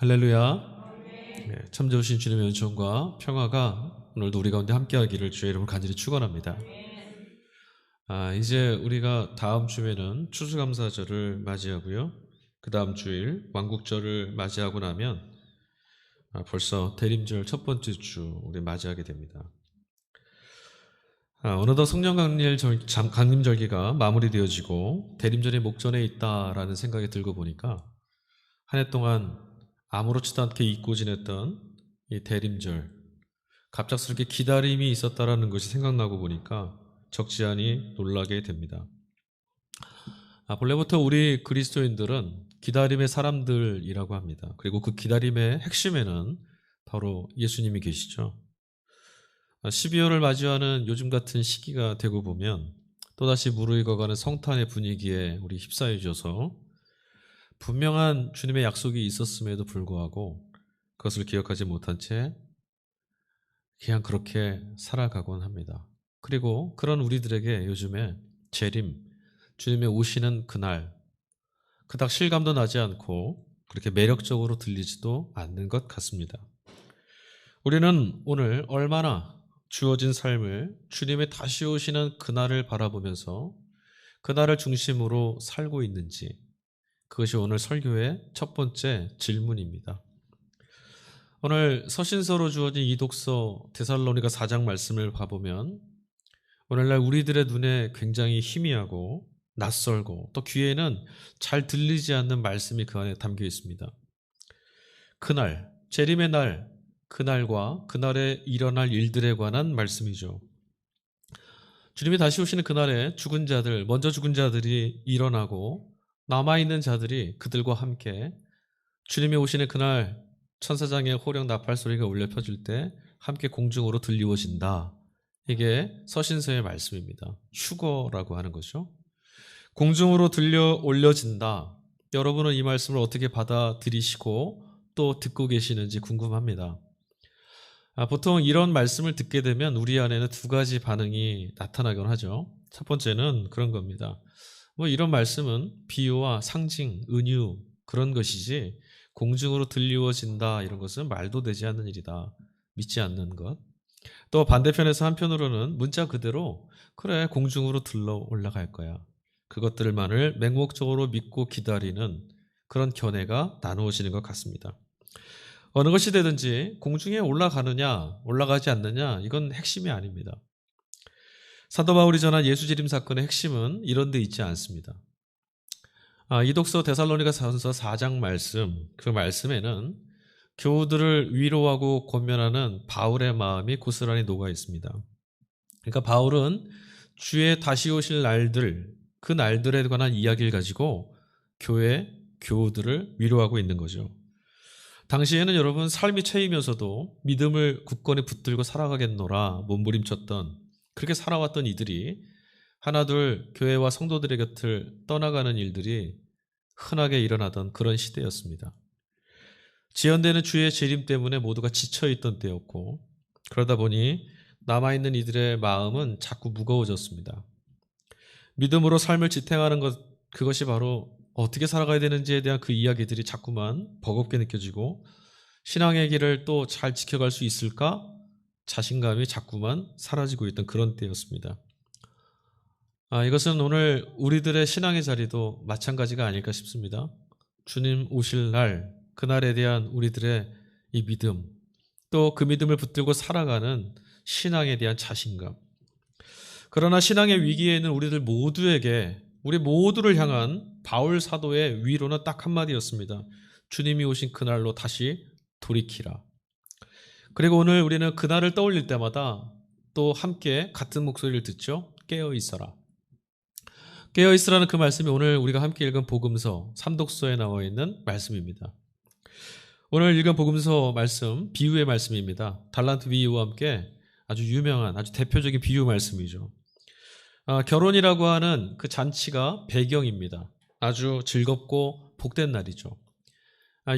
할렐루야. 네, 참 좋으신 주님의 은총과 평화가 오늘도 우리 가운데 함께하기를 주의 이름으로 간절히 축원합니다. 이제 우리가 다음 주에는 추수감사절을 맞이하고요. 그 다음 주일 왕국절을 맞이하고 나면 벌써 대림절 첫 번째 주 우리 맞이하게 됩니다. 어느덧 성령 강림절기가 마무리되어지고 대림절이 목전에 있다라는 생각이 들고 보니까 한 해 동안 아무렇지도 않게 잊고 지냈던 이 대림절, 갑작스럽게 기다림이 있었다라는 것이 생각나고 보니까 적지 않이 놀라게 됩니다. 본래부터 우리 그리스도인들은 기다림의 사람들이라고 합니다. 그리고 그 기다림의 핵심에는 바로 예수님이 계시죠. 12월을 맞이하는 요즘 같은 시기가 되고 보면 또다시 무르익어가는 성탄의 분위기에 우리 휩싸여져서 분명한 주님의 약속이 있었음에도 불구하고 그것을 기억하지 못한 채 그냥 그렇게 살아가곤 합니다. 그리고 그런 우리들에게 요즘에 재림, 주님의 오시는 그날 그닥 실감도 나지 않고 그렇게 매력적으로 들리지도 않는 것 같습니다. 우리는 오늘 얼마나 주어진 삶을 주님의 다시 오시는 그날을 바라보면서 그날을 중심으로 살고 있는지, 그것이 오늘 설교의 첫 번째 질문입니다. 오늘 서신서로 주어진 이 독서 데살로니가 4장 말씀을 봐보면 오늘날 우리들의 눈에 굉장히 희미하고 낯설고 또 귀에는 잘 들리지 않는 말씀이 그 안에 담겨 있습니다. 그날, 재림의 날, 그날과 그날에 일어날 일들에 관한 말씀이죠. 주님이 다시 오시는 그날에 죽은 자들, 먼저 죽은 자들이 일어나고 남아있는 자들이 그들과 함께 주님이 오시는 그날 천사장의 호령 나팔 소리가 울려 퍼질 때 함께 공중으로 들리워진다. 이게 서신서의 말씀입니다. 휴거라고 하는 거죠. 공중으로 들려 올려진다. 여러분은 이 말씀을 어떻게 받아들이시고 또 듣고 계시는지 궁금합니다. 보통 이런 말씀을 듣게 되면 우리 안에는 두 가지 반응이 나타나곤 하죠. 첫 번째는 그런 겁니다. 이런 말씀은 비유와 상징, 은유 그런 것이지 공중으로 들리워진다 이런 것은 말도 되지 않는 일이다. 믿지 않는 것. 또 반대편에서 한편으로는 문자 그대로 그래 공중으로 들러 올라갈 거야. 그것들만을 맹목적으로 믿고 기다리는 그런 견해가 나누어지는 것 같습니다. 어느 것이 되든지 공중에 올라가느냐 올라가지 않느냐 이건 핵심이 아닙니다. 사도 바울이 전한 예수재림 사건의 핵심은 이런 데 있지 않습니다. 이 독서 데살로니가전서 4장 말씀, 그 말씀에는 교우들을 위로하고 권면하는 바울의 마음이 고스란히 녹아 있습니다. 그러니까 바울은 주의 다시 오실 날들, 그 날들에 관한 이야기를 가지고 교회 교우들을 위로하고 있는 거죠. 당시에는 여러분 삶이 처이면서도 믿음을 굳건히 붙들고 살아가겠노라 몸부림쳤던 그렇게 살아왔던 이들이 하나둘 교회와 성도들의 곁을 떠나가는 일들이 흔하게 일어나던 그런 시대였습니다. 지연되는 주의 재림 때문에 모두가 지쳐있던 때였고 그러다 보니 남아있는 이들의 마음은 자꾸 무거워졌습니다. 믿음으로 삶을 지탱하는 것, 그것이 바로 어떻게 살아가야 되는지에 대한 그 이야기들이 자꾸만 버겁게 느껴지고 신앙의 길을 또 잘 지켜갈 수 있을까? 자신감이 자꾸만 사라지고 있던 그런 때였습니다. 이것은 오늘 우리들의 신앙의 자리도 마찬가지가 아닐까 싶습니다. 주님 오실 날, 그날에 대한 우리들의 이 믿음, 또 그 믿음을 붙들고 살아가는 신앙에 대한 자신감. 그러나 신앙의 위기에는 우리들 모두에게, 우리 모두를 향한 바울 사도의 위로는 딱 한마디였습니다. 주님이 오신 그날로 다시 돌이키라. 그리고 오늘 우리는 그날을 떠올릴 때마다 또 함께 같은 목소리를 듣죠. 깨어 있어라. 깨어 있으라는 그 말씀이 오늘 우리가 함께 읽은 복음서 3독서에 나와 있는 말씀입니다. 오늘 읽은 복음서 말씀 비유의 말씀입니다. 달란트 비유와 함께 아주 유명한 아주 대표적인 비유 말씀이죠. 결혼이라고 하는 그 잔치가 배경입니다. 아주 즐겁고 복된 날이죠.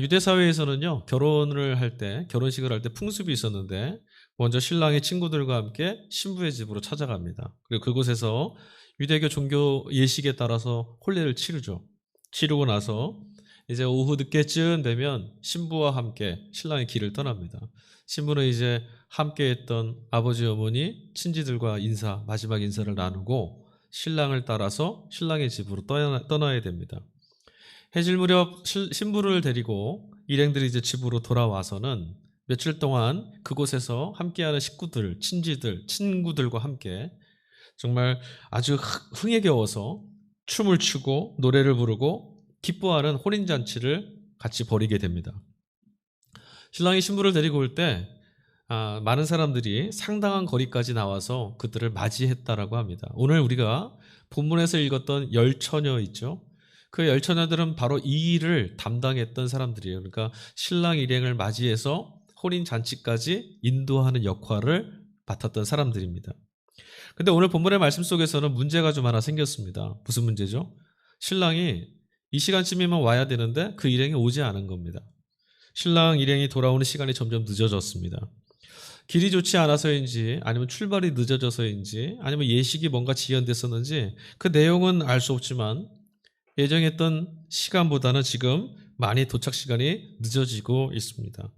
유대 사회에서는요 결혼을 할 때 결혼식을 할 때 풍습이 있었는데 먼저 신랑의 친구들과 함께 신부의 집으로 찾아갑니다. 그리고 그곳에서 유대교 종교 예식에 따라서 혼례를 치르죠. 치르고 나서 이제 오후 늦게쯤 되면 신부와 함께 신랑의 길을 떠납니다. 신부는 이제 함께 했던 아버지 어머니 친지들과 마지막 인사를 나누고 신랑을 따라서 신랑의 집으로 떠나야 됩니다. 해질 무렵 신부를 데리고 일행들이 이제 집으로 돌아와서는 며칠 동안 그곳에서 함께하는 식구들, 친지들, 친구들과 함께 정말 아주 흥에 겨워서 춤을 추고 노래를 부르고 기뻐하는 혼인잔치를 같이 벌이게 됩니다. 신랑이 신부를 데리고 올 때 많은 사람들이 상당한 거리까지 나와서 그들을 맞이했다라고 합니다. 오늘 우리가 본문에서 읽었던 열처녀 있죠? 그 열처녀들은 바로 이 일을 담당했던 사람들이에요. 그러니까 신랑 일행을 맞이해서 혼인잔치까지 인도하는 역할을 맡았던 사람들입니다. 근데 오늘 본문의 말씀 속에서는 문제가 좀 하나 생겼습니다. 무슨 문제죠? 신랑이 이 시간쯤이면 와야 되는데 그 일행이 오지 않은 겁니다. 신랑 일행이 돌아오는 시간이 점점 늦어졌습니다. 길이 좋지 않아서인지 아니면 출발이 늦어져서인지 아니면 예식이 뭔가 지연됐었는지 그 내용은 알 수 없지만 예정했던 시간보다는 지금 많이 도착 시간이 늦어지고 있습니다.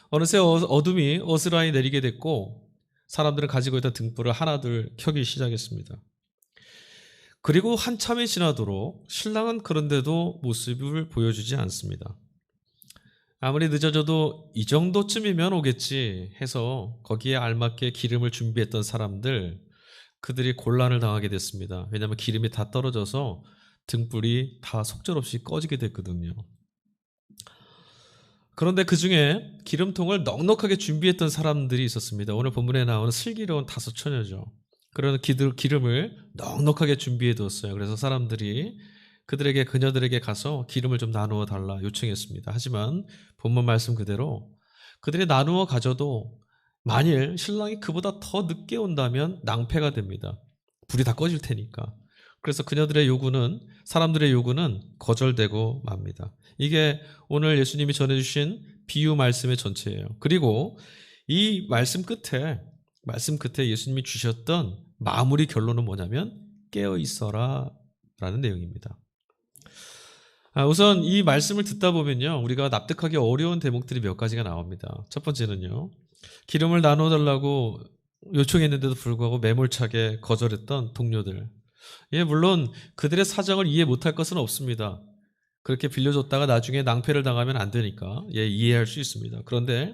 어느새 어둠이 어스라이 내리게 됐고 사람들은 가지고 있던 등불을 하나둘 켜기 시작했습니다. 그리고 한참이 지나도록 신랑은 그런데도 모습을 보여주지 않습니다. 아무리 늦어져도 이 정도쯤이면 오겠지 해서 거기에 알맞게 기름을 준비했던 사람들, 그들이 곤란을 당하게 됐습니다. 왜냐하면 기름이 다 떨어져서 등불이 다 속절없이 꺼지게 됐거든요. 그런데 그 중에 기름통을 넉넉하게 준비했던 사람들이 있었습니다. 오늘 본문에 나오는 슬기로운 5처녀죠. 그런 기름을 넉넉하게 준비해 두었어요. 그래서 사람들이 그녀들에게 가서 기름을 좀 나누어 달라 요청했습니다. 하지만 본문 말씀 그대로 그들이 나누어 가져도 만일 신랑이 그보다 더 늦게 온다면 낭패가 됩니다. 불이 다 꺼질 테니까. 그래서 사람들의 요구는 거절되고 맙니다. 이게 오늘 예수님이 전해주신 비유 말씀의 전체예요. 그리고 이 말씀 끝에 예수님이 주셨던 마무리 결론은 뭐냐면 깨어 있어라 라는 내용입니다. 우선 이 말씀을 듣다 보면요, 우리가 납득하기 어려운 대목들이 몇 가지가 나옵니다. 첫 번째는요, 기름을 나눠달라고 요청했는데도 불구하고 매몰차게 거절했던 동료들. 물론 그들의 사정을 이해 못할 것은 없습니다. 그렇게 빌려줬다가 나중에 낭패를 당하면 안 되니까 이해할 수 있습니다. 그런데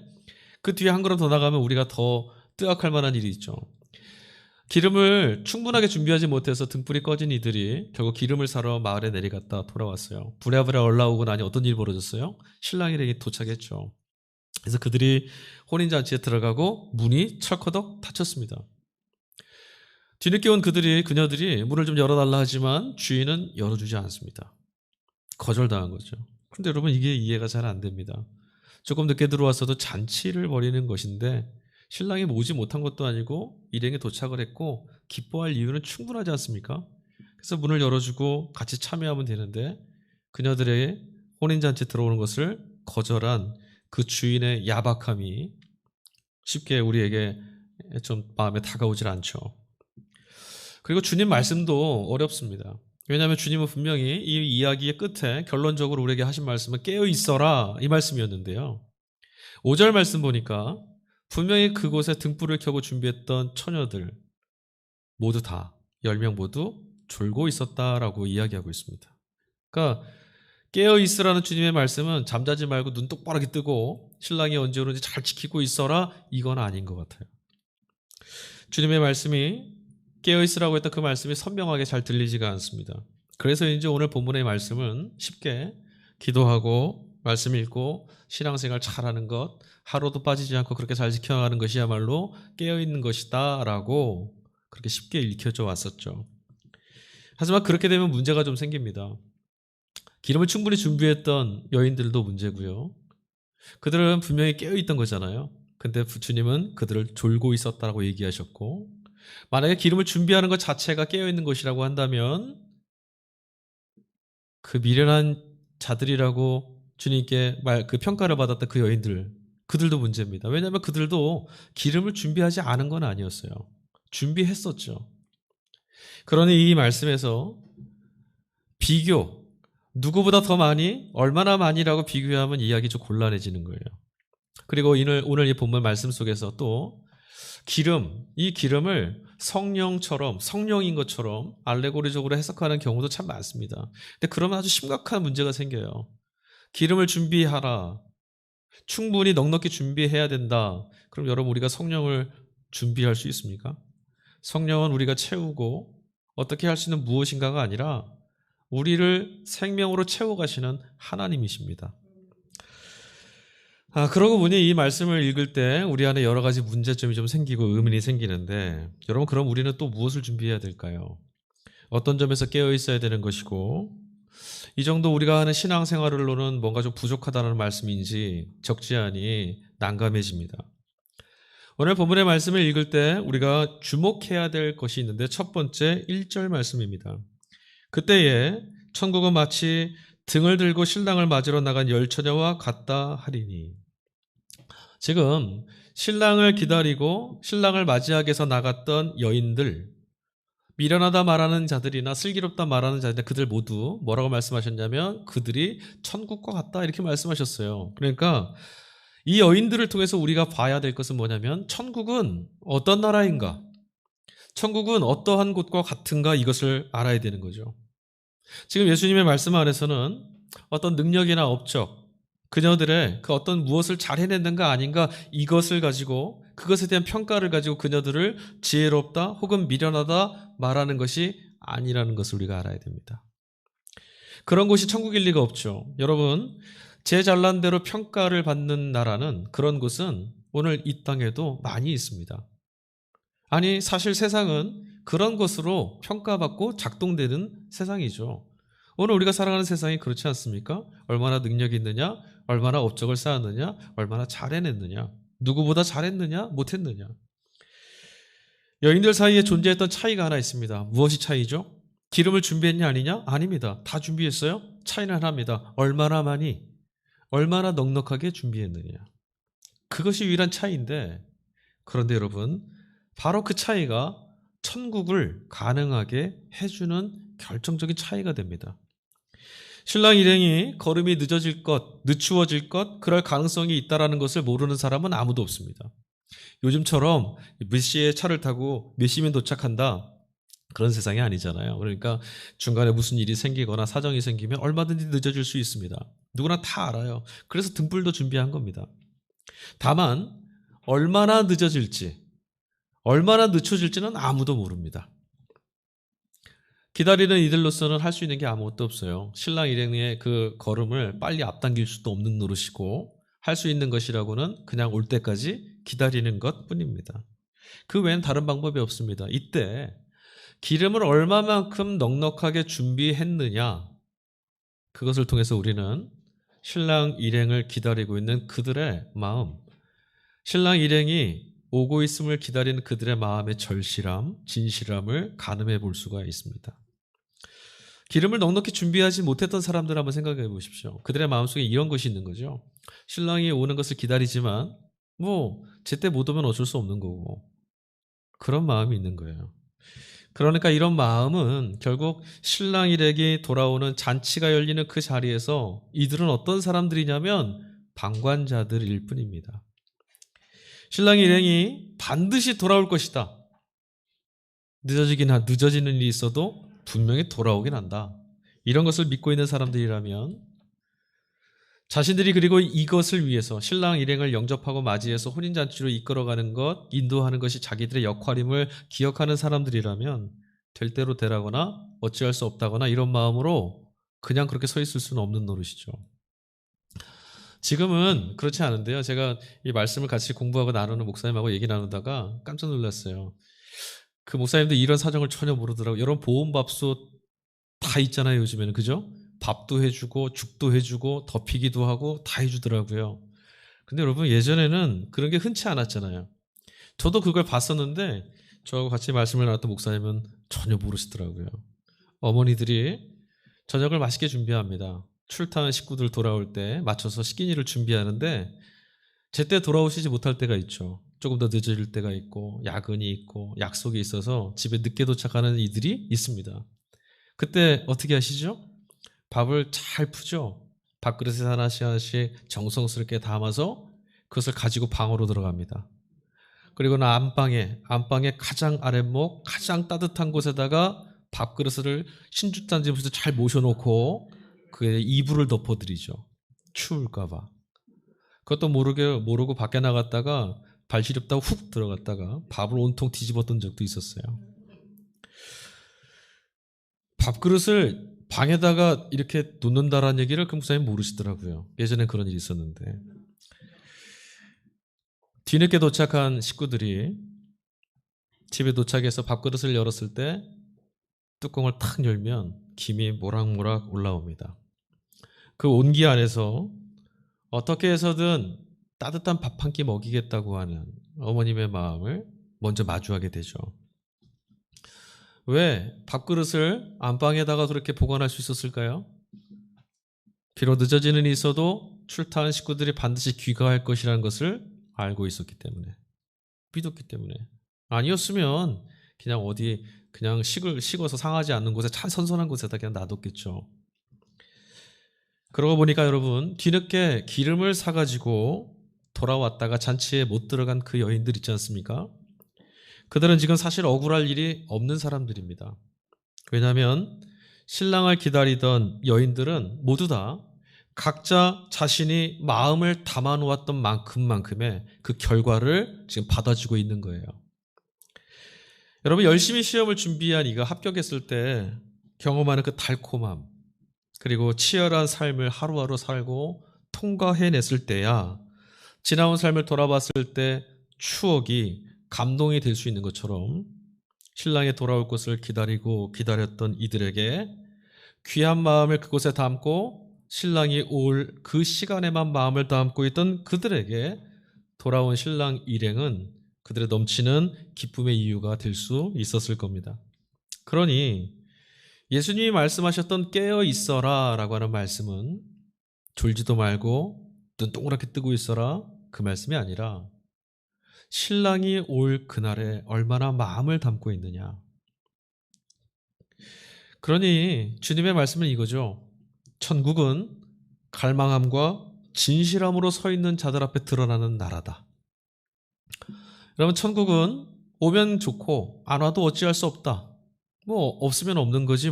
그 뒤에 한 걸음 더 나가면 우리가 더 뜨악할 만한 일이 있죠. 기름을 충분하게 준비하지 못해서 등불이 꺼진 이들이 결국 기름을 사러 마을에 내려갔다 돌아왔어요. 부랴부랴 올라오고 나니 어떤 일이 벌어졌어요? 신랑 일행이 도착했죠. 그래서 그들이 혼인잔치에 들어가고 문이 철커덕 닫혔습니다. 뒤늦게 온 그녀들이 문을 좀 열어달라 하지만 주인은 열어주지 않습니다. 거절당한 거죠. 그런데 여러분, 이게 이해가 잘 안 됩니다. 조금 늦게 들어왔어도 잔치를 벌이는 것인데 신랑이 오지 못한 것도 아니고 일행이 도착을 했고 기뻐할 이유는 충분하지 않습니까? 그래서 문을 열어주고 같이 참여하면 되는데 그녀들의 혼인잔치에 들어오는 것을 거절한 그 주인의 야박함이 쉽게 우리에게 좀 마음에 다가오질 않죠. 그리고 주님 말씀도 어렵습니다. 왜냐하면 주님은 분명히 이 이야기의 끝에 결론적으로 우리에게 하신 말씀은 깨어 있어라 이 말씀이었는데요. 5절 말씀 보니까 분명히 그곳에 등불을 켜고 준비했던 처녀들 모두 다 10명 모두 졸고 있었다라고 이야기하고 있습니다. 그러니까 깨어 있으라는 주님의 말씀은 잠자지 말고 눈 똑바르게 뜨고 신랑이 언제 오는지 잘 지키고 있어라 이건 아닌 것 같아요. 주님의 말씀이 깨어 있으라고 했던 그 말씀이 선명하게 잘 들리지가 않습니다. 그래서 이제 오늘 본문의 말씀은 쉽게 기도하고 말씀 읽고 신앙생활 잘하는 것, 하루도 빠지지 않고 그렇게 잘 지켜가는 것이야말로 깨어있는 것이다 라고 그렇게 쉽게 읽혀져 왔었죠. 하지만 그렇게 되면 문제가 좀 생깁니다. 기름을 충분히 준비했던 여인들도 문제고요. 그들은 분명히 깨어있던 거잖아요. 근데 주님은 그들을 졸고 있었다고 얘기하셨고, 만약에 기름을 준비하는 것 자체가 깨어있는 것이라고 한다면 그 미련한 자들이라고 주님께 그 평가를 받았던 그 여인들, 그들도 문제입니다. 왜냐하면 그들도 기름을 준비하지 않은 건 아니었어요. 준비했었죠. 그러니 이 말씀에서 비교, 누구보다 더 많이, 얼마나 많이라고 비교하면 이야기 좀 곤란해지는 거예요. 그리고 오늘 이 본문 말씀 속에서 또 이 기름을 성령처럼, 성령인 것처럼 알레고리적으로 해석하는 경우도 참 많습니다. 근데 그러면 아주 심각한 문제가 생겨요. 기름을 준비하라. 충분히 넉넉히 준비해야 된다. 그럼 여러분, 우리가 성령을 준비할 수 있습니까? 성령은 우리가 채우고 어떻게 할 수 있는 무엇인가가 아니라 우리를 생명으로 채워가시는 하나님이십니다. 그러고 보니 이 말씀을 읽을 때 우리 안에 여러 가지 문제점이 좀 생기고 의문이 생기는데, 여러분, 그럼 우리는 또 무엇을 준비해야 될까요? 어떤 점에서 깨어 있어야 되는 것이고, 이 정도 우리가 하는 신앙생활로는 뭔가 좀 부족하다는 말씀인지 적지 않이 난감해집니다. 오늘 본문의 말씀을 읽을 때 우리가 주목해야 될 것이 있는데, 첫 번째 1절 말씀입니다. 그때에 천국은 마치 등을 들고 신랑을 맞으러 나간 열처녀와 같다 하리니. 지금 신랑을 기다리고 신랑을 맞이하기 위해서 나갔던 여인들, 미련하다 말하는 자들이나 슬기롭다 말하는 자들, 그들 모두 뭐라고 말씀하셨냐면 그들이 천국과 같다 이렇게 말씀하셨어요. 그러니까 이 여인들을 통해서 우리가 봐야 될 것은 뭐냐면, 천국은 어떤 나라인가, 천국은 어떠한 곳과 같은가, 이것을 알아야 되는 거죠. 지금 예수님의 말씀 안에서는 어떤 능력이나 업적, 그녀들의 그 어떤 무엇을 잘 해냈는가 아닌가, 이것을 가지고, 그것에 대한 평가를 가지고 그녀들을 지혜롭다 혹은 미련하다 말하는 것이 아니라는 것을 우리가 알아야 됩니다. 그런 곳이 천국일 리가 없죠. 여러분, 제 잘난 대로 평가를 받는 나라는, 그런 곳은 오늘 이 땅에도 많이 있습니다. 아니, 사실 세상은 그런 것으로 평가받고 작동되는 세상이죠. 오늘 우리가 살아가는 세상이 그렇지 않습니까? 얼마나 능력이 있느냐, 얼마나 업적을 쌓았느냐, 얼마나 잘해냈느냐, 누구보다 잘했느냐, 못했느냐. 여인들 사이에 존재했던 차이가 하나 있습니다. 무엇이 차이죠? 기름을 준비했냐 아니냐? 아닙니다. 다 준비했어요? 차이는 하나입니다. 얼마나 많이, 얼마나 넉넉하게 준비했느냐. 그것이 유일한 차이인데, 그런데 여러분, 바로 그 차이가 천국을 가능하게 해주는 결정적인 차이가 됩니다. 신랑 일행이 걸음이 늦어질 것, 늦추어질 것, 그럴 가능성이 있다는 것을 모르는 사람은 아무도 없습니다. 요즘처럼 몇 시에 차를 타고 몇 시면 도착한다, 그런 세상이 아니잖아요. 그러니까 중간에 무슨 일이 생기거나 사정이 생기면 얼마든지 늦어질 수 있습니다. 누구나 다 알아요. 그래서 등불도 준비한 겁니다. 다만 얼마나 늦어질지, 얼마나 늦춰질지는 아무도 모릅니다. 기다리는 이들로서는 할 수 있는 게 아무것도 없어요. 신랑 일행의 그 걸음을 빨리 앞당길 수도 없는 노릇이고, 할 수 있는 것이라고는 그냥 올 때까지 기다리는 것 뿐입니다. 그 외엔 다른 방법이 없습니다. 이때 기름을 얼마만큼 넉넉하게 준비했느냐, 그것을 통해서 우리는 신랑 일행을 기다리고 있는 그들의 마음, 신랑 일행이 오고 있음을 기다리는 그들의 마음의 절실함, 진실함을 가늠해 볼 수가 있습니다. 기름을 넉넉히 준비하지 못했던 사람들 한번 생각해 보십시오. 그들의 마음속에 이런 것이 있는 거죠. 신랑이 오는 것을 기다리지만 제때 못 오면 어쩔 수 없는 거고, 그런 마음이 있는 거예요. 그러니까 이런 마음은 결국 신랑 일행이 돌아오는 잔치가 열리는 그 자리에서 이들은 어떤 사람들이냐면 방관자들일 뿐입니다. 신랑 일행이 반드시 돌아올 것이다, 늦어지는 일이 있어도 분명히 돌아오긴 한다, 이런 것을 믿고 있는 사람들이라면, 자신들이 그리고 이것을 위해서 신랑 일행을 영접하고 맞이해서 혼인잔치로 이끌어가는 것, 인도하는 것이 자기들의 역할임을 기억하는 사람들이라면 될 대로 되라거나 어찌할 수 없다거나 이런 마음으로 그냥 그렇게 서 있을 수는 없는 노릇이죠. 지금은 그렇지 않은데요. 제가 이 말씀을 같이 공부하고 나누는 목사님하고 얘기 나누다가 깜짝 놀랐어요. 그 목사님도 이런 사정을 전혀 모르더라고요. 여러분, 보험밥솥 다 있잖아요, 요즘에는. 그죠? 밥도 해주고 죽도 해주고 덮이기도 하고 다 해주더라고요. 근데 여러분, 예전에는 그런 게 흔치 않았잖아요. 저도 그걸 봤었는데 저하고 같이 말씀을 나눴던 목사님은 전혀 모르시더라고요. 어머니들이 저녁을 맛있게 준비합니다. 출타한 식구들 돌아올 때 맞춰서 식기니를 준비하는데 제때 돌아오시지 못할 때가 있죠. 조금 더 늦어질 때가 있고, 야근이 있고, 약속이 있어서 집에 늦게 도착하는 이들이 있습니다. 그때 어떻게 하시죠? 밥을 잘 푸죠. 밥그릇에 하나씩 하나씩 정성스럽게 담아서 그것을 가지고 방으로 들어갑니다. 그리고는 안방에 가장 아랫목, 가장 따뜻한 곳에다가 밥그릇을 신죽단지에서 잘 모셔놓고 그에 이불을 덮어드리죠. 추울까봐. 그것도 모르고 밖에 나갔다가 발 시렵다고 훅 들어갔다가 밥을 온통 뒤집었던 적도 있었어요. 밥그릇을 방에다가 이렇게 놓는다라는 얘기를 그 목사님 모르시더라고요. 예전엔 그런 일이 있었는데. 뒤늦게 도착한 식구들이 집에 도착해서 밥그릇을 열었을 때 뚜껑을 탁 열면 김이 모락모락 올라옵니다. 그 온기 안에서 어떻게 해서든 따뜻한 밥 한 끼 먹이겠다고 하는 어머님의 마음을 먼저 마주하게 되죠. 왜 밥그릇을 안방에다가 그렇게 보관할 수 있었을까요? 비록 늦어지는 일이 있어도 출타한 식구들이 반드시 귀가할 것이라는 것을 알고 있었기 때문에, 믿었기 때문에. 아니었으면 그냥 어디 그냥 식어서 상하지 않는 곳에 참 선선한 곳에다 그냥 놔뒀겠죠. 그러고 보니까 여러분, 뒤늦게 기름을 사가지고 돌아왔다가 잔치에 못 들어간 그 여인들 있지 않습니까? 그들은 지금 사실 억울할 일이 없는 사람들입니다. 왜냐하면 신랑을 기다리던 여인들은 모두 다 각자 자신이 마음을 담아놓았던 만큼의 그 결과를 지금 받아주고 있는 거예요. 여러분, 열심히 시험을 준비한 이가 합격했을 때 경험하는 그 달콤함, 그리고 치열한 삶을 하루하루 살고 통과해냈을 때야 지나온 삶을 돌아봤을 때 추억이 감동이 될 수 있는 것처럼 신랑이 돌아올 것을 기다렸던 이들에게 귀한 마음을 그곳에 담고 신랑이 올 그 시간에만 마음을 담고 있던 그들에게 돌아온 신랑 일행은 그들의 넘치는 기쁨의 이유가 될 수 있었을 겁니다. 그러니 예수님이 말씀하셨던 깨어 있어라 라고 하는 말씀은 졸지도 말고 눈 동그랗게 뜨고 있어라 그 말씀이 아니라 신랑이 올 그날에 얼마나 마음을 담고 있느냐. 그러니 주님의 말씀은 이거죠. 천국은 갈망함과 진실함으로 서 있는 자들 앞에 드러나는 나라다. 여러분, 천국은 오면 좋고 안 와도 어찌할 수 없다. 없으면 없는 거지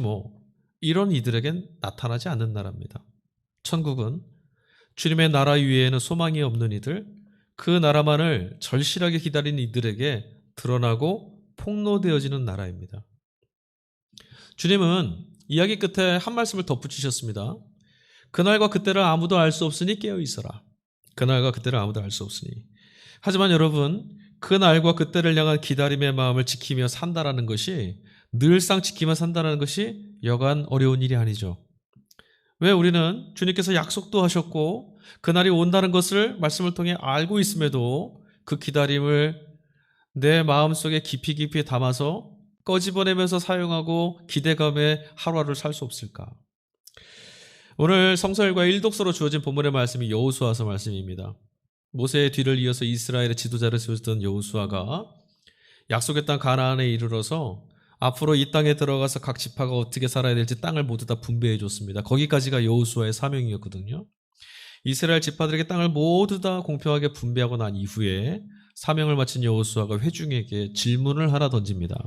이런 이들에겐 나타나지 않는 나라입니다. 천국은 주님의 나라 위에는 소망이 없는 이들, 그 나라만을 절실하게 기다리는 이들에게 드러나고 폭로되어지는 나라입니다. 주님은 이야기 끝에 한 말씀을 덧붙이셨습니다. 그날과 그때를 아무도 알 수 없으니 깨어 있어라. 그날과 그때를 아무도 알 수 없으니. 하지만 여러분, 그날과 그때를 향한 기다림의 마음을 지키며 산다라는 것이, 늘상 지키며 산다라는 것이 여간 어려운 일이 아니죠. 왜 우리는 주님께서 약속도 하셨고 그날이 온다는 것을 말씀을 통해 알고 있음에도 그 기다림을 내 마음속에 깊이 담아서 꺼집어내면서 사용하고 기대감에 하루하루를 살 수 없을까? 오늘 성서일과 일독서로 주어진 본문의 말씀이 여호수아서 말씀입니다. 모세의 뒤를 이어서 이스라엘의 지도자를 세웠던 여호수아가 약속의 땅 가나안에 이르러서 앞으로 이 땅에 들어가서 각 지파가 어떻게 살아야 될지 땅을 모두 다 분배해 줬습니다. 거기까지가 여호수아의 사명이었거든요. 이스라엘 지파들에게 땅을 모두 다 공평하게 분배하고 난 이후에 사명을 마친 여호수아가 회중에게 질문을 하나 던집니다.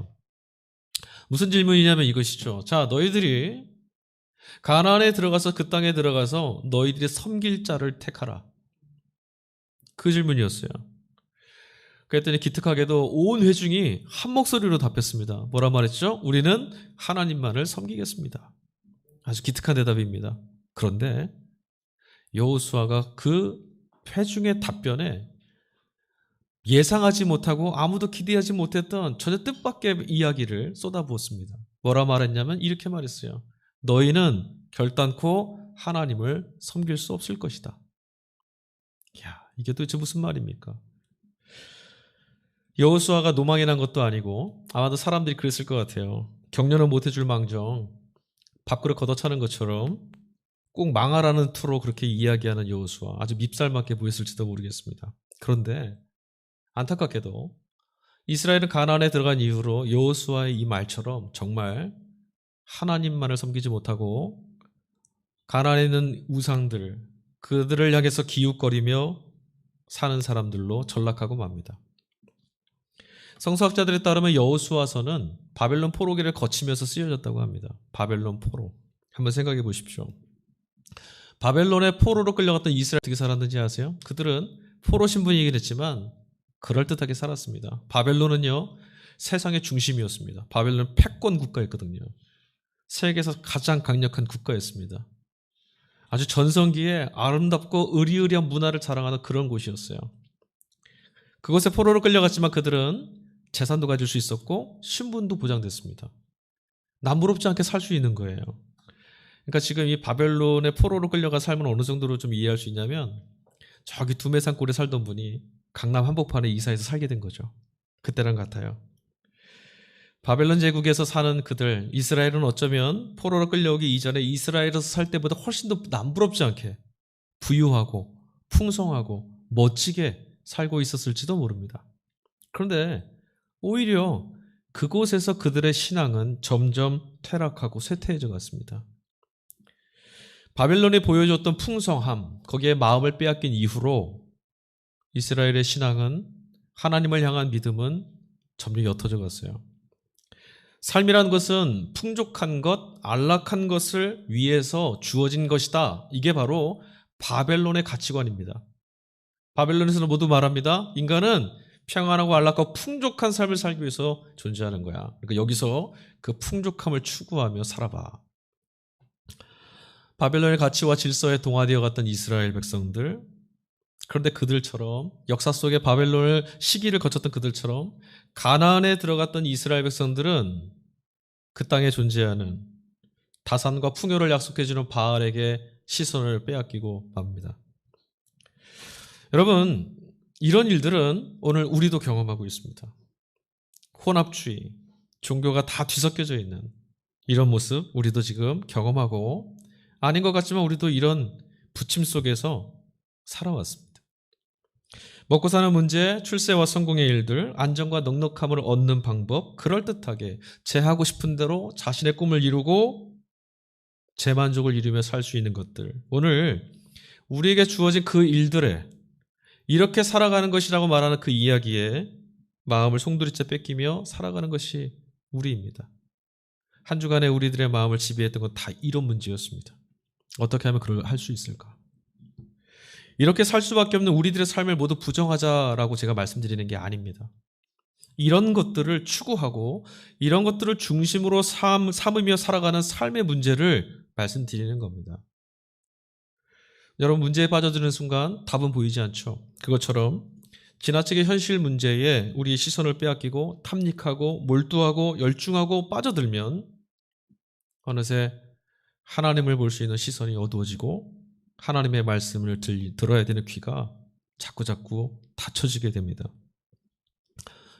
무슨 질문이냐면 이것이죠. 자, 너희들이 가나안에 들어가서 그 땅에 들어가서 너희들이 섬길 자를 택하라. 그 질문이었어요. 그랬더니 기특하게도 온 회중이 한 목소리로 답했습니다. 뭐라 말했죠? 우리는 하나님만을 섬기겠습니다. 아주 기특한 대답입니다. 그런데 여호수아가 그 회중의 답변에 예상하지 못하고 아무도 기대하지 못했던 전혀 뜻밖의 이야기를 쏟아부었습니다. 뭐라 말했냐면 이렇게 말했어요. 너희는 결단코 하나님을 섬길 수 없을 것이다. 이야, 이게 도대체 무슨 말입니까? 여호수아가 노망이 난 것도 아니고 아마도 사람들이 그랬을 것 같아요. 격려는 못해줄 망정 밥그릇 걷어차는 것처럼 꼭 망하라는 투로 그렇게 이야기하는 여호수아, 아주 밉살맞게 보였을지도 모르겠습니다. 그런데 안타깝게도 이스라엘은 가나안에 들어간 이후로 여호수아의 이 말처럼 정말 하나님만을 섬기지 못하고 가나안에 있는 우상들, 그들을 향해서 기웃거리며 사는 사람들로 전락하고 맙니다. 성서학자들에 따르면 여호수아서는 바벨론 포로기를 거치면서 쓰여졌다고 합니다. 바벨론 포로. 한번 생각해 보십시오. 바벨론의 포로로 끌려갔던 이스라엘 어떻게 살았는지 아세요? 그들은 포로 신분이긴 했지만 그럴듯하게 살았습니다. 바벨론은요, 세상의 중심이었습니다. 바벨론은 패권 국가였거든요. 세계에서 가장 강력한 국가였습니다. 아주 전성기에 아름답고 의리의리한 문화를 자랑하는 그런 곳이었어요. 그곳에 포로로 끌려갔지만 그들은 재산도 가질 수 있었고 신분도 보장됐습니다. 남부럽지 않게 살 수 있는 거예요. 그러니까 지금 이 바벨론의 포로로 끌려간 삶을 어느 정도로 좀 이해할 수 있냐면 저기 두메산골에 살던 분이 강남 한복판에 이사해서 살게 된 거죠. 그때랑 같아요. 바벨론 제국에서 사는 그들, 이스라엘은 어쩌면 포로로 끌려오기 이전에 이스라엘에서 살 때보다 훨씬 더 남부럽지 않게 부유하고 풍성하고 멋지게 살고 있었을지도 모릅니다. 그런데 오히려 그곳에서 그들의 신앙은 점점 퇴락하고 쇠퇴해져 갔습니다. 바벨론이 보여줬던 풍성함, 거기에 마음을 빼앗긴 이후로 이스라엘의 신앙은, 하나님을 향한 믿음은 점점 옅어져 갔어요. 삶이란 것은 풍족한 것, 안락한 것을 위해서 주어진 것이다. 이게 바로 바벨론의 가치관입니다. 바벨론에서는 모두 말합니다. 인간은 평안하고 안락하고 풍족한 삶을 살기 위해서 존재하는 거야. 그러니까 여기서 그 풍족함을 추구하며 살아봐. 바벨론의 가치와 질서에 동화되어 갔던 이스라엘 백성들, 그런데 그들처럼 역사 속에 바벨론의 시기를 거쳤던 그들처럼 가나안에 들어갔던 이스라엘 백성들은 그 땅에 존재하는 다산과 풍요를 약속해주는 바알에게 시선을 빼앗기고 맙니다. 여러분, 이런 일들은 오늘 우리도 경험하고 있습니다. 혼합주의, 종교가 다 뒤섞여져 있는 이런 모습 우리도 지금 경험하고, 아닌 것 같지만 우리도 이런 부침 속에서 살아왔습니다. 먹고 사는 문제, 출세와 성공의 일들, 안정과 넉넉함을 얻는 방법, 그럴듯하게 제 하고 싶은 대로 자신의 꿈을 이루고 제 만족을 이루며 살 수 있는 것들, 오늘 우리에게 주어진 그 일들에 이렇게 살아가는 것이라고 말하는 그 이야기에 마음을 송두리째 뺏기며 살아가는 것이 우리입니다. 한 주간에 우리들의 마음을 지배했던 건 다 이런 문제였습니다. 어떻게 하면 그걸 할 수 있을까? 이렇게 살 수밖에 없는 우리들의 삶을 모두 부정하자라고 제가 말씀드리는 게 아닙니다. 이런 것들을 추구하고 이런 것들을 중심으로 삼으며 살아가는 삶의 문제를 말씀드리는 겁니다. 여러분, 문제에 빠져드는 순간 답은 보이지 않죠. 그것처럼 지나치게 현실 문제에 우리의 시선을 빼앗기고 탐닉하고 몰두하고 열중하고 빠져들면 어느새 하나님을 볼 수 있는 시선이 어두워지고 하나님의 말씀을 들어야 되는 귀가 자꾸자꾸 닫혀지게 됩니다.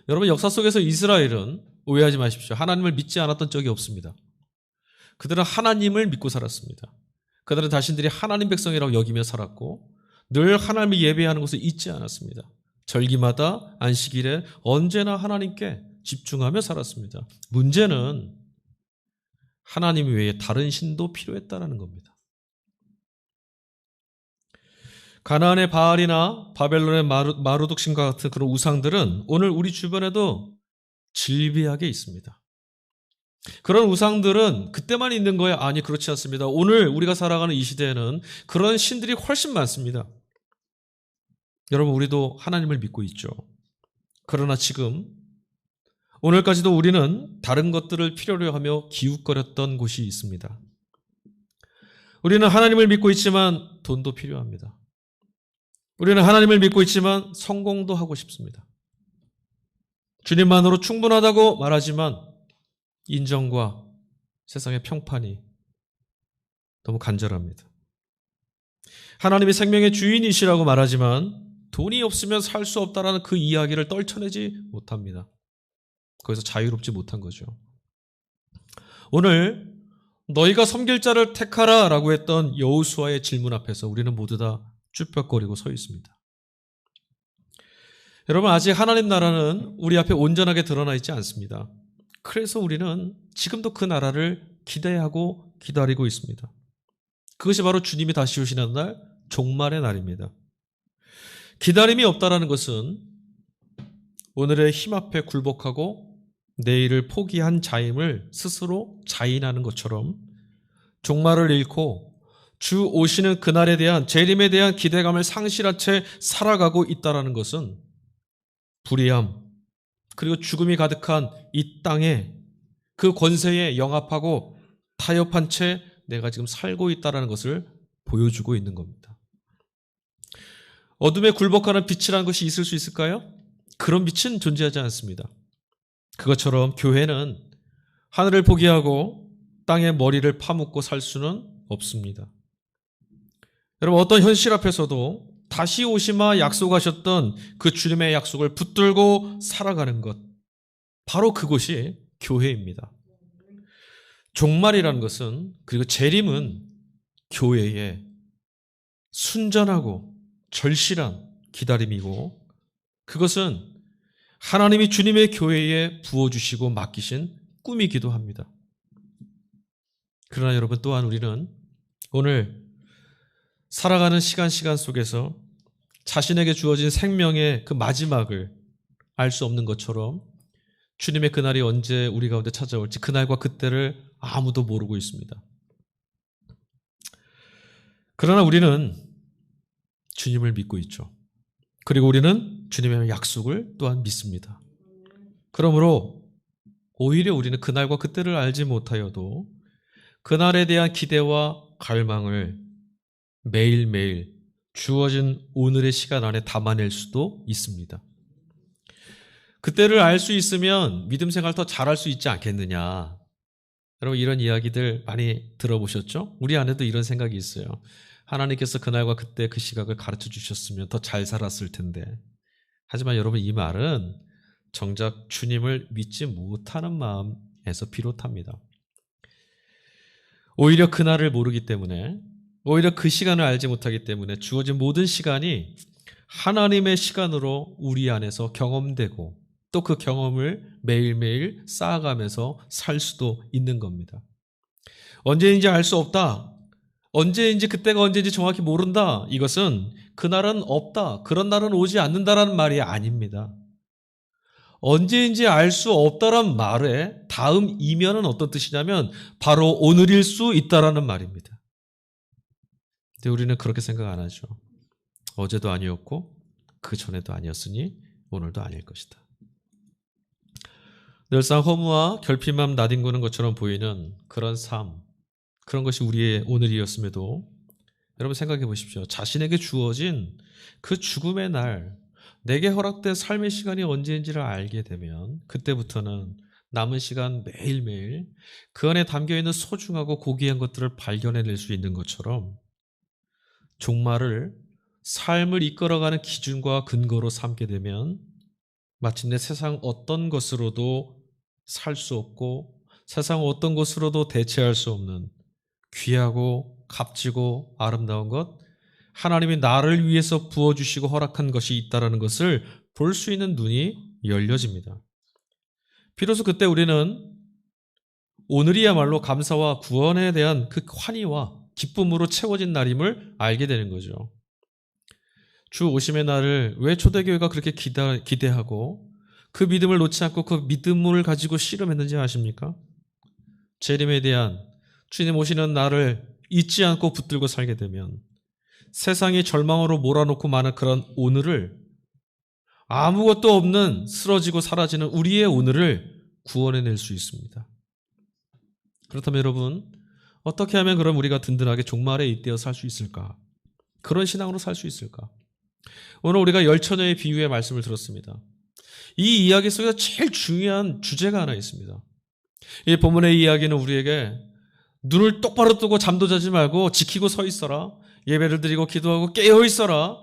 여러분, 역사 속에서 이스라엘은, 오해하지 마십시오, 하나님을 믿지 않았던 적이 없습니다. 그들은 하나님을 믿고 살았습니다. 그들은 자신들이 하나님 백성이라고 여기며 살았고 늘 하나님을 예배하는 것을 잊지 않았습니다. 절기마다 안식일에 언제나 하나님께 집중하며 살았습니다. 문제는 하나님 외에 다른 신도 필요했다는 겁니다. 가나안의 바알이나 바벨론의 마루둑 신과 같은 그런 우상들은 오늘 우리 주변에도 질비하게 있습니다. 그런 우상들은 그때만 있는 거예요? 아니, 그렇지 않습니다. 오늘 우리가 살아가는 이 시대에는 그런 신들이 훨씬 많습니다. 여러분, 우리도 하나님을 믿고 있죠. 그러나 지금 오늘까지도 우리는 다른 것들을 필요로 하며 기웃거렸던 곳이 있습니다. 우리는 하나님을 믿고 있지만 돈도 필요합니다. 우리는 하나님을 믿고 있지만 성공도 하고 싶습니다. 주님만으로 충분하다고 말하지만 인정과 세상의 평판이 너무 간절합니다. 하나님이 생명의 주인이시라고 말하지만 돈이 없으면 살 수 없다라는 그 이야기를 떨쳐내지 못합니다. 거기서 자유롭지 못한 거죠. 오늘 너희가 섬길 자를 택하라 라고 했던 여호수아의 질문 앞에서 우리는 모두 다 쭈뼛거리고 서 있습니다. 여러분, 아직 하나님 나라는 우리 앞에 온전하게 드러나 있지 않습니다. 그래서 우리는 지금도 그 나라를 기대하고 기다리고 있습니다. 그것이 바로 주님이 다시 오시는 날, 종말의 날입니다. 기다림이 없다라는 것은 오늘의 힘 앞에 굴복하고 내일을 포기한 자임을 스스로 자인하는 것처럼 종말을 잃고 주 오시는 그날에 대한 재림에 대한 기대감을 상실한 채 살아가고 있다라는 것은 불의함, 그리고 죽음이 가득한 이 땅에 그 권세에 영합하고 타협한 채 내가 지금 살고 있다는 것을 보여주고 있는 겁니다. 어둠에 굴복하는 빛이라는 것이 있을 수 있을까요? 그런 빛은 존재하지 않습니다. 그것처럼 교회는 하늘을 포기하고 땅에 머리를 파묻고 살 수는 없습니다. 여러분, 어떤 현실 앞에서도 다시 오시마 약속하셨던 그 주님의 약속을 붙들고 살아가는 것, 바로 그것이 교회입니다. 종말이라는 것은, 그리고 재림은 교회의 순전하고 절실한 기다림이고, 그것은 하나님이 주님의 교회에 부어주시고 맡기신 꿈이기도 합니다. 그러나 여러분, 또한 우리는 오늘 살아가는 시간 속에서 자신에게 주어진 생명의 그 마지막을 알 수 없는 것처럼 주님의 그날이 언제 우리 가운데 찾아올지 그날과 그때를 아무도 모르고 있습니다. 그러나 우리는 주님을 믿고 있죠. 그리고 우리는 주님의 약속을 또한 믿습니다. 그러므로 오히려 우리는 그날과 그때를 알지 못하여도 그날에 대한 기대와 갈망을 매일매일 주어진 오늘의 시간 안에 담아낼 수도 있습니다. 그때를 알 수 있으면 믿음 생활 더 잘할 수 있지 않겠느냐. 여러분, 이런 이야기들 많이 들어보셨죠? 우리 안에도 이런 생각이 있어요. 하나님께서 그날과 그때 그 시각을 가르쳐 주셨으면 더 잘 살았을 텐데. 하지만 여러분, 이 말은 정작 주님을 믿지 못하는 마음에서 비롯합니다. 오히려 그날을 모르기 때문에, 오히려 그 시간을 알지 못하기 때문에 주어진 모든 시간이 하나님의 시간으로 우리 안에서 경험되고 또 그 경험을 매일매일 쌓아가면서 살 수도 있는 겁니다. 언제인지 알 수 없다. 언제인지 그때가 언제인지 정확히 모른다. 이것은 그날은 없다. 그런 날은 오지 않는다라는 말이 아닙니다. 언제인지 알 수 없다란 말의 다음 이면은 어떤 뜻이냐면 바로 오늘일 수 있다라는 말입니다. 근데 우리는 그렇게 생각 안 하죠. 어제도 아니었고 그 전에도 아니었으니 오늘도 아닐 것이다. 늘상 허무와 결핍만 나뒹구는 것처럼 보이는 그런 삶, 그런 것이 우리의 오늘이었음에도 여러분 생각해 보십시오. 자신에게 주어진 그 죽음의 날, 내게 허락된 삶의 시간이 언제인지를 알게 되면 그때부터는 남은 시간 매일매일 그 안에 담겨있는 소중하고 고귀한 것들을 발견해낼 수 있는 것처럼 종말을 삶을 이끌어가는 기준과 근거로 삼게 되면 마침내 세상 어떤 것으로도 살 수 없고 세상 어떤 것으로도 대체할 수 없는 귀하고 값지고 아름다운 것, 하나님이 나를 위해서 부어주시고 허락한 것이 있다는 것을 볼 수 있는 눈이 열려집니다. 비로소 그때 우리는 오늘이야말로 감사와 구원에 대한 그 환희와 기쁨으로 채워진 날임을 알게 되는 거죠. 주 오심의 날을 왜 초대교회가 그렇게 기대하고 그 믿음을 놓지 않고 그 믿음을 가지고 씨름했는지 아십니까? 재림에 대한 주님 오시는 날을 잊지 않고 붙들고 살게 되면 세상이 절망으로 몰아놓고 많은 그런 오늘을, 아무것도 없는 쓰러지고 사라지는 우리의 오늘을 구원해낼 수 있습니다. 그렇다면 여러분, 어떻게 하면 그럼 우리가 든든하게 종말에 잇대어 살 수 있을까? 그런 신앙으로 살 수 있을까? 오늘 우리가 열처녀의 비유의 말씀을 들었습니다. 이 이야기 속에서 제일 중요한 주제가 하나 있습니다. 이 본문의 이야기는 우리에게 눈을 똑바로 뜨고 잠도 자지 말고 지키고 서 있어라. 예배를 드리고 기도하고 깨어 있어라.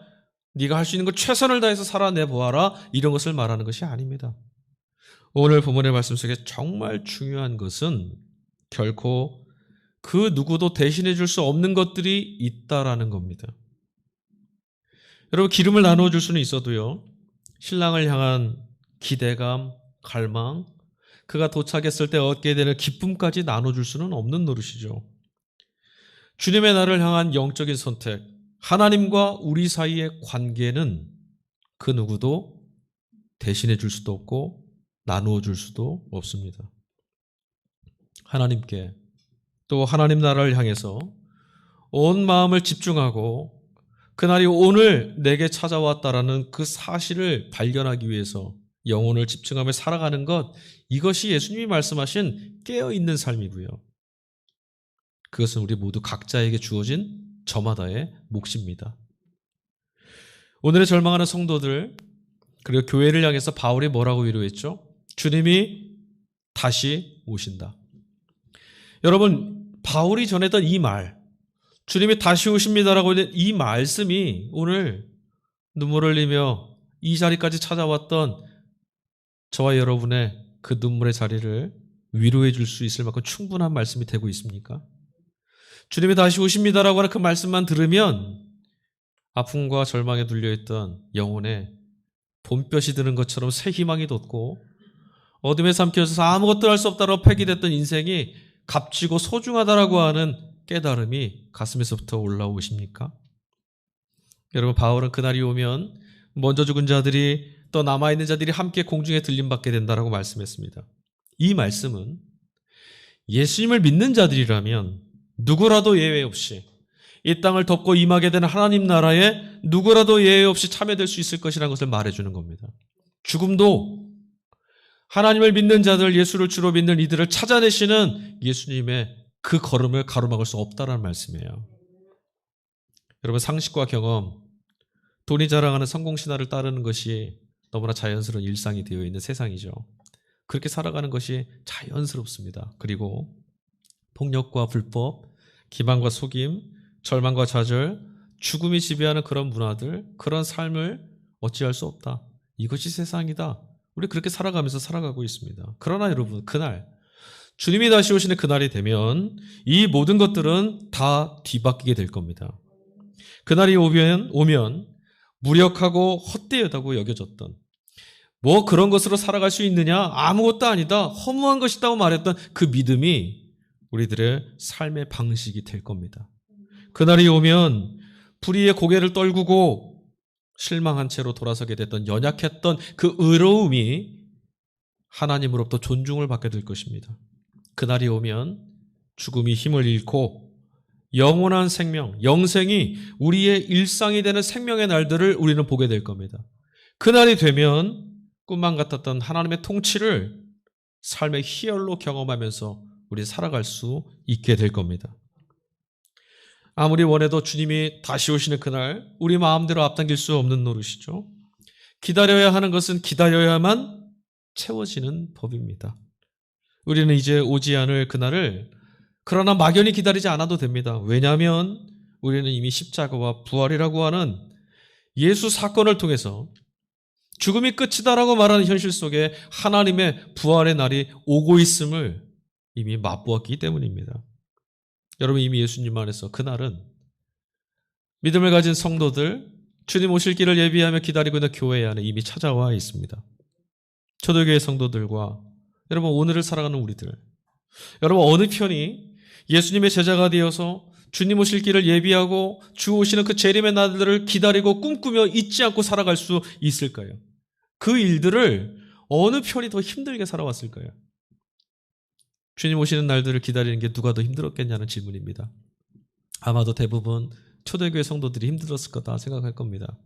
네가 할 수 있는 것 최선을 다해서 살아내보아라. 이런 것을 말하는 것이 아닙니다. 오늘 본문의 말씀 속에 정말 중요한 것은 결코 그 누구도 대신해 줄 수 없는 것들이 있다라는 겁니다. 여러분, 기름을 나누어 줄 수는 있어도요, 신랑을 향한 기대감, 갈망, 그가 도착했을 때 얻게 되는 기쁨까지 나눠줄 수는 없는 노릇이죠. 주님의 나를 향한 영적인 선택, 하나님과 우리 사이의 관계는 그 누구도 대신해 줄 수도 없고 나누어 줄 수도 없습니다. 하나님께 또 하나님 나라를 향해서 온 마음을 집중하고 그날이 오늘 내게 찾아왔다라는 그 사실을 발견하기 위해서 영혼을 집중하며 살아가는 것, 이것이 예수님이 말씀하신 깨어있는 삶이고요. 그것은 우리 모두 각자에게 주어진 저마다의 몫입니다. 오늘의 절망하는 성도들, 그리고 교회를 향해서 바울이 뭐라고 위로했죠? 주님이 다시 오신다. 여러분, 바울이 전했던 이 말, 주님이 다시 오십니다라고 하는 이 말씀이 오늘 눈물을 흘리며 이 자리까지 찾아왔던 저와 여러분의 그 눈물의 자리를 위로해 줄 수 있을 만큼 충분한 말씀이 되고 있습니까? 주님이 다시 오십니다라고 하는 그 말씀만 들으면 아픔과 절망에 눌려있던 영혼에 봄볕이 드는 것처럼 새 희망이 돋고 어둠에 삼켜져서 아무것도 할 수 없다고 폐기됐던 인생이 값지고 소중하다라고 하는 깨달음이 가슴에서부터 올라오십니까? 여러분, 바울은 그날이 오면 먼저 죽은 자들이 또 남아있는 자들이 함께 공중에 들림받게 된다라고 말씀했습니다. 이 말씀은 예수님을 믿는 자들이라면 누구라도 예외 없이 이 땅을 덮고 임하게 되는 하나님 나라에 누구라도 예외 없이 참여될 수 있을 것이라는 것을 말해주는 겁니다. 죽음도 하나님을 믿는 자들, 예수를 주로 믿는 이들을 찾아내시는 예수님의 그 걸음을 가로막을 수 없다는 말씀이에요. 여러분, 상식과 경험, 돈이 자랑하는 성공신화를 따르는 것이 너무나 자연스러운 일상이 되어 있는 세상이죠. 그렇게 살아가는 것이 자연스럽습니다. 그리고 폭력과 불법, 기만과 속임, 절망과 좌절, 죽음이 지배하는 그런 문화들, 그런 삶을 어찌할 수 없다. 이것이 세상이다. 우리 그렇게 살아가면서 살아가고 있습니다. 그러나 여러분, 그날 주님이 다시 오시는 그날이 되면 이 모든 것들은 다 뒤바뀌게 될 겁니다. 그날이 오면 무력하고 헛되었다고 여겨졌던, 뭐 그런 것으로 살아갈 수 있느냐, 아무것도 아니다, 허무한 것이다고 말했던 그 믿음이 우리들의 삶의 방식이 될 겁니다. 그날이 오면 불의의 고개를 떨구고 실망한 채로 돌아서게 됐던, 연약했던 그 의로움이 하나님으로부터 존중을 받게 될 것입니다. 그날이 오면 죽음이 힘을 잃고 영원한 생명, 영생이 우리의 일상이 되는 생명의 날들을 우리는 보게 될 겁니다. 그날이 되면 꿈만 같았던 하나님의 통치를 삶의 희열로 경험하면서 우리 살아갈 수 있게 될 겁니다. 아무리 원해도 주님이 다시 오시는 그날 우리 마음대로 앞당길 수 없는 노릇이죠. 기다려야 하는 것은 기다려야만 채워지는 법입니다. 우리는 이제 오지 않을 그날을 그러나 막연히 기다리지 않아도 됩니다. 왜냐하면 우리는 이미 십자가와 부활이라고 하는 예수 사건을 통해서 죽음이 끝이다라고 말하는 현실 속에 하나님의 부활의 날이 오고 있음을 이미 맛보았기 때문입니다. 여러분, 이미 예수님 안에서 그날은 믿음을 가진 성도들, 주님 오실 길을 예비하며 기다리고 있는 교회 안에 이미 찾아와 있습니다. 초대교회 성도들과 여러분, 오늘을 살아가는 우리들, 여러분, 어느 편이 예수님의 제자가 되어서 주님 오실 길을 예비하고 주 오시는 그 재림의 날들을 기다리고 꿈꾸며 잊지 않고 살아갈 수 있을까요? 그 일들을 어느 편이 더 힘들게 살아왔을까요? 주님 오시는 날들을 기다리는 게 누가 더 힘들었겠냐는 질문입니다. 아마도 대부분 초대교회 성도들이 힘들었을 거다 생각할 겁니다.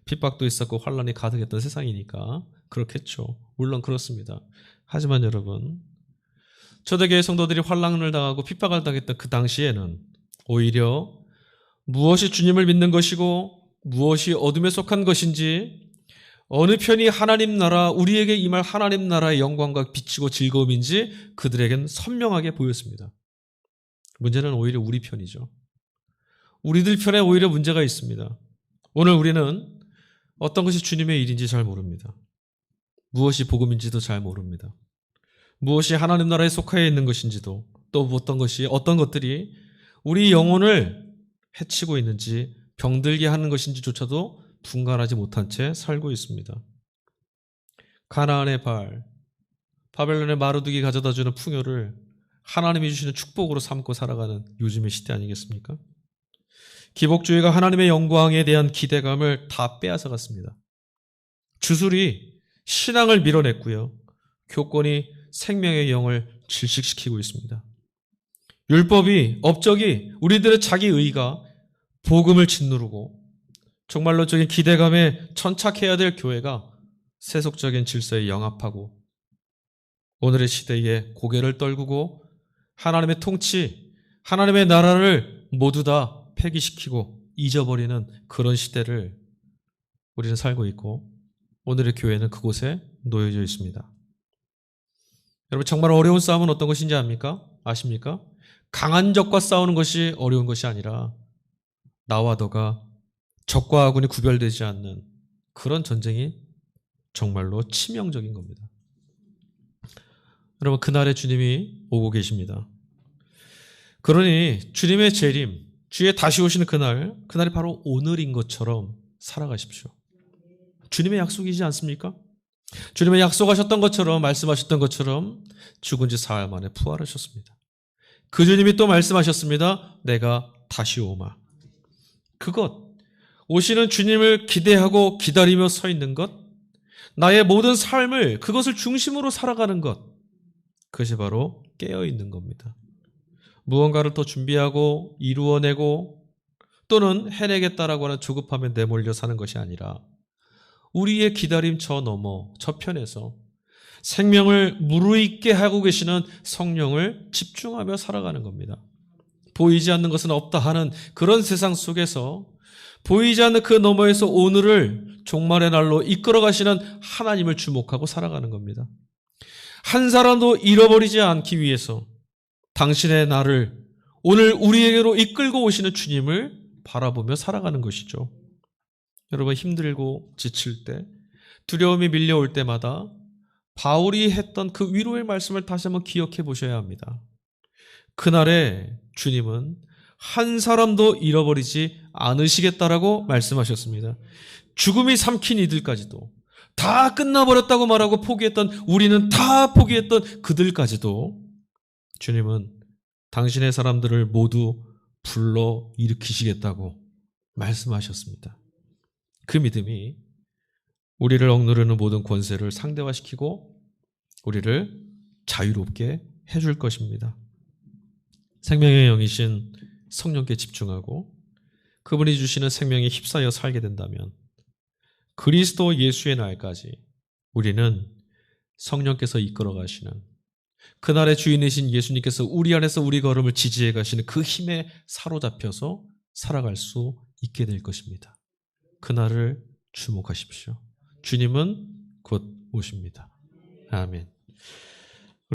핍박도 있었고 환란이 가득했던 세상이니까 그렇겠죠. 물론 그렇습니다. 하지만 여러분, 초대교회 성도들이 환란을 당하고 핍박을 당했던 그 당시에는 오히려 무엇이 주님을 믿는 것이고 무엇이 어둠에 속한 것인지, 어느 편이 하나님 나라, 우리에게 임할 하나님 나라의 영광과 빛이고 즐거움인지 그들에겐 선명하게 보였습니다. 문제는 오히려 우리 편이죠. 우리들 편에 오히려 문제가 있습니다. 오늘 우리는 어떤 것이 주님의 일인지 잘 모릅니다. 무엇이 복음인지도 잘 모릅니다. 무엇이 하나님 나라에 속하여 있는 것인지도, 또 어떤 것들이 우리 영혼을 해치고 있는지, 병들게 하는 것인지조차도 분간하지 못한 채 살고 있습니다. 가나안의 바벨론의 마루두기 가져다주는 풍요를 하나님이 주시는 축복으로 삼고 살아가는 요즘의 시대 아니겠습니까? 기복주의가 하나님의 영광에 대한 기대감을 다 빼앗아갔습니다. 주술이 신앙을 밀어냈고요. 교권이 생명의 영을 질식시키고 있습니다. 율법이, 업적이, 우리들의 자기 의가 복음을 짓누르고 정말로 적인 기대감에 천착해야 될 교회가 세속적인 질서에 영합하고 오늘의 시대에 고개를 떨구고 하나님의 통치, 하나님의 나라를 모두 다 폐기시키고 잊어버리는 그런 시대를 우리는 살고 있고 오늘의 교회는 그곳에 놓여져 있습니다. 여러분 정말 어려운 싸움은 어떤 것인지 아십니까? 강한 적과 싸우는 것이 어려운 것이 아니라 나와 너가 적과 아군이 구별되지 않는 그런 전쟁이 정말로 치명적인 겁니다. 여러분 그날에 주님이 오고 계십니다. 그러니 주님의 재림, 주의 다시 오시는 그날이 바로 오늘인 것처럼 살아가십시오. 주님의 약속이지 않습니까? 주님의 약속하셨던 것처럼 말씀하셨던 것처럼 죽은 지 사흘 만에 부활하셨습니다. 그 주님이 또 말씀하셨습니다. 내가 다시 오마. 그것, 오시는 주님을 기대하고 기다리며 서 있는 것, 나의 모든 삶을 그것을 중심으로 살아가는 것, 그것이 바로 깨어있는 겁니다. 무언가를 더 준비하고 이루어내고 또는 해내겠다라고 하는 조급함에 내몰려 사는 것이 아니라 우리의 기다림 저 너머 저편에서 생명을 무르익게 하고 계시는 성령을 집중하며 살아가는 겁니다. 보이지 않는 것은 없다 하는 그런 세상 속에서 보이지 않는 그 너머에서 오늘을 종말의 날로 이끌어 가시는 하나님을 주목하고 살아가는 겁니다. 한 사람도 잃어버리지 않기 위해서 당신의 나를 오늘 우리에게로 이끌고 오시는 주님을 바라보며 살아가는 것이죠. 여러분 힘들고 지칠 때 두려움이 밀려올 때마다 바울이 했던 그 위로의 말씀을 다시 한번 기억해 보셔야 합니다. 그날에 주님은 한 사람도 잃어버리지 않으시겠다라고 말씀하셨습니다. 죽음이 삼킨 이들까지도 다 끝나버렸다고 말하고 포기했던 우리는 다 포기했던 그들까지도 주님은 당신의 사람들을 모두 불러 일으키시겠다고 말씀하셨습니다. 그 믿음이 우리를 억누르는 모든 권세를 상대화시키고 우리를 자유롭게 해줄 것입니다. 생명의 영이신 성령께 집중하고 그분이 주시는 생명에 휩싸여 살게 된다면 그리스도 예수의 날까지 우리는 성령께서 이끌어 가시는 그날의 주인이신 예수님께서 우리 안에서 우리 걸음을 지지해 가시는 그 힘에 사로잡혀서 살아갈 수 있게 될 것입니다. 그날을 주목하십시오. 주님은 곧 오십니다. 아멘.